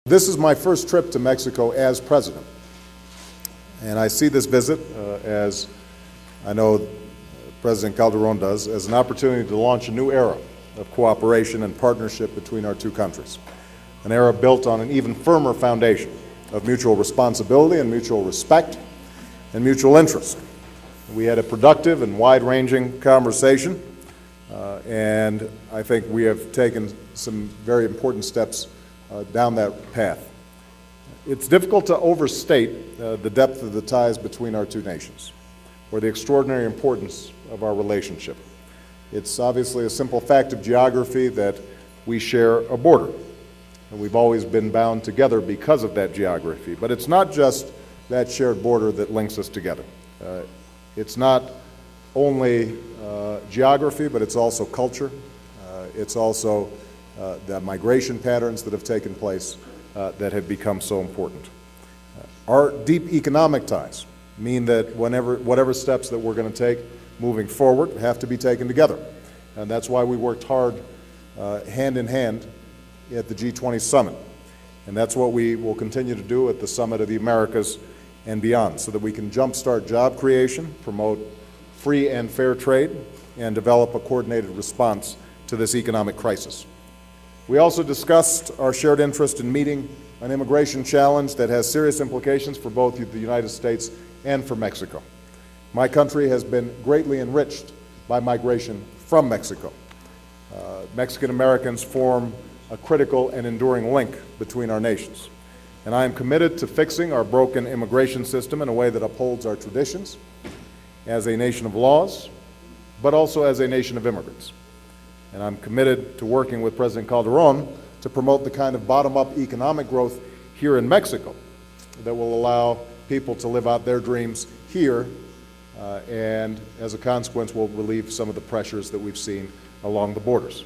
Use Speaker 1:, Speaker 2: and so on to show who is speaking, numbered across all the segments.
Speaker 1: This is my first trip to Mexico as president, and I see this visit, as I know President Calderon does, as an opportunity to launch a new era of cooperation and partnership between our two countries, an era built on an even firmer foundation of mutual responsibility and mutual respect and mutual interest. We had a productive and wide-ranging conversation, and I think we have taken some very important steps down that path. It's difficult to overstate the depth of the ties between our two nations, or the extraordinary importance of our relationship. It's obviously a simple fact of geography that we share a border, and we've always been bound together because of that geography. But it's not just that shared border that links us together. It's not only geography, but it's also culture. It's also the migration patterns that have taken place that have become so important. Our deep economic ties mean that whatever steps that we're going to take moving forward have to be taken together. And that's why we worked hard hand in hand at the G20 summit. And that's what we will continue to do at the Summit of the Americas and beyond, so that we can jumpstart job creation, promote free and fair trade, and develop a coordinated response to this economic crisis. We also discussed our shared interest in meeting an immigration challenge that has serious implications for both the United States and for Mexico. My country has been greatly enriched by migration from Mexico. Mexican Americans form a critical and enduring link between our nations. And I am committed to fixing our broken immigration system in a way that upholds our traditions as a nation of laws, but also as a nation of immigrants. And I'm committed to working with President Calderon to promote the kind of bottom-up economic growth here in Mexico that will allow people to live out their dreams here, and as a consequence will relieve some of the pressures that we've seen along the borders.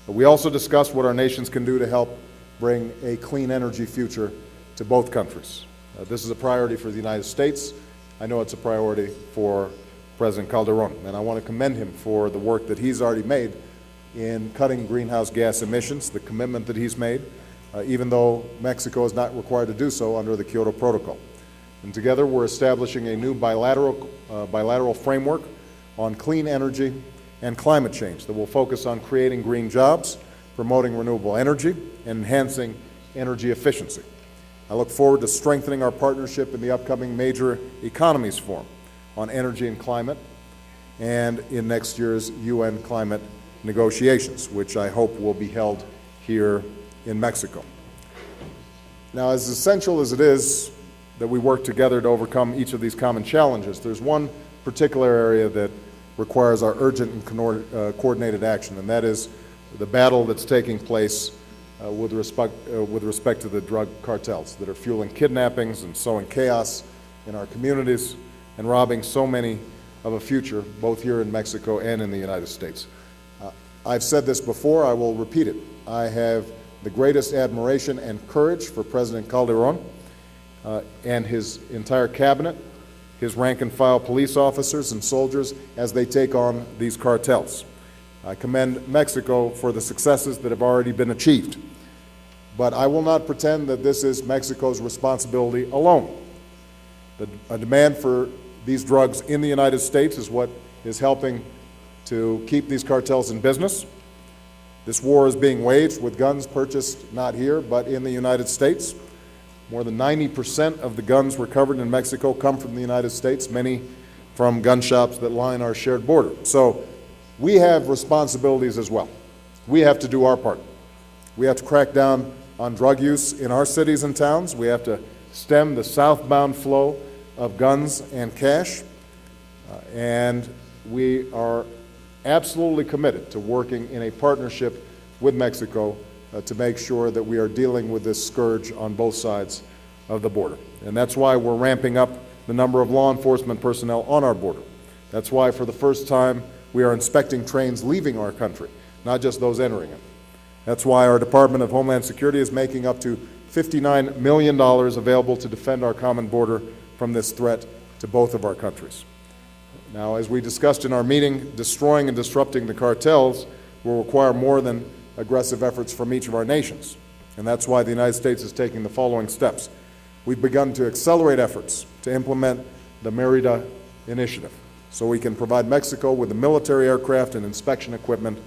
Speaker 1: But we also discussed what our nations can do to help bring a clean energy future to both countries. This is a priority for the United States. I know it's a priority for President Calderon, and I want to commend him for the work that he's already made in cutting greenhouse gas emissions, the commitment that he's made, even though Mexico is not required to do so under the Kyoto Protocol. And together we're establishing a new bilateral framework on clean energy and climate change that will focus on creating green jobs, promoting renewable energy, and enhancing energy efficiency. I look forward to strengthening our partnership in the upcoming Major Economies Forum on energy and climate, and in next year's UN climate negotiations, which I hope will be held here in Mexico. Now, as essential as it is that we work together to overcome each of these common challenges, there's one particular area that requires our urgent and coordinated action, and that is the battle that's taking place with respect to the drug cartels that are fueling kidnappings and sowing chaos in our communities and robbing so many of a future, both here in Mexico and in the United States. I've said this before, I will repeat it. I have the greatest admiration and courage for President Calderon and his entire cabinet, his rank-and-file police officers and soldiers as they take on these cartels. I commend Mexico for the successes that have already been achieved. But I will not pretend that this is Mexico's responsibility alone. A demand for these drugs in the United States is what is helping to keep these cartels in business. This war is being waged with guns purchased not here, but in the United States. More than 90% of the guns recovered in Mexico come from the United States, many from gun shops that line our shared border. So we have responsibilities as well. We have to do our part. We have to crack down on drug use in our cities and towns. We have to stem the southbound flow of guns and cash. And we are absolutely committed to working in a partnership with Mexico to make sure that we are dealing with this scourge on both sides of the border. And that's why we're ramping up the number of law enforcement personnel on our border. That's why for the first time we are inspecting trains leaving our country, not just those entering it. That's why our Department of Homeland Security is making up to $59 million available to defend our common border from this threat to both of our countries. Now, as we discussed in our meeting, destroying and disrupting the cartels will require more than aggressive efforts from each of our nations. And that's why the United States is taking the following steps. We've begun to accelerate efforts to implement the Merida Initiative so we can provide Mexico with the military aircraft and inspection equipment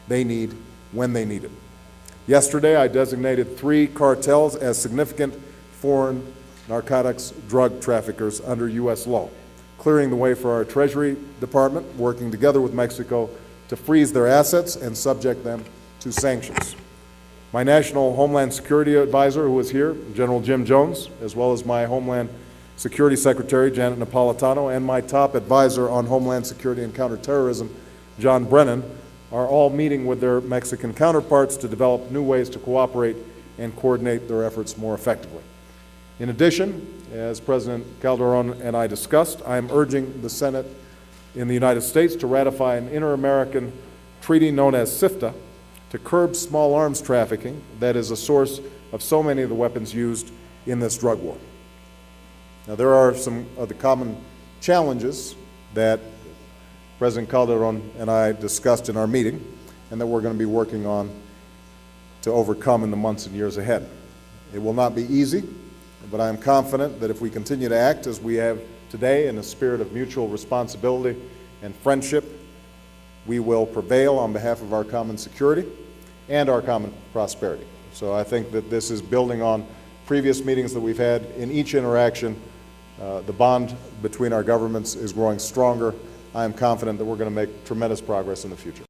Speaker 1: they need when they need it. Yesterday, I designated 3 cartels as significant foreign narcotics drug traffickers under U.S. law, clearing the way for our Treasury Department, working together with Mexico to freeze their assets and subject them to sanctions. My National Homeland Security Advisor, who is here, General Jim Jones, as well as my Homeland Security Secretary, Janet Napolitano, and my top advisor on Homeland Security and Counterterrorism, John Brennan, are all meeting with their Mexican counterparts to develop new ways to cooperate and coordinate their efforts more effectively. In addition, as President Calderon and I discussed, I am urging the Senate in the United States to ratify an inter-American treaty known as SIFTA to curb small arms trafficking that is a source of so many of the weapons used in this drug war. Now, there are some of the common challenges that President Calderon and I discussed in our meeting and that we're going to be working on to overcome in the months and years ahead. It will not be easy, but I am confident that if we continue to act as we have today in a spirit of mutual responsibility and friendship, we will prevail on behalf of our common security and our common prosperity. So I think that this is building on previous meetings that we've had. In each interaction, the bond between our governments is growing stronger. I am confident that we're going to make tremendous progress in the future.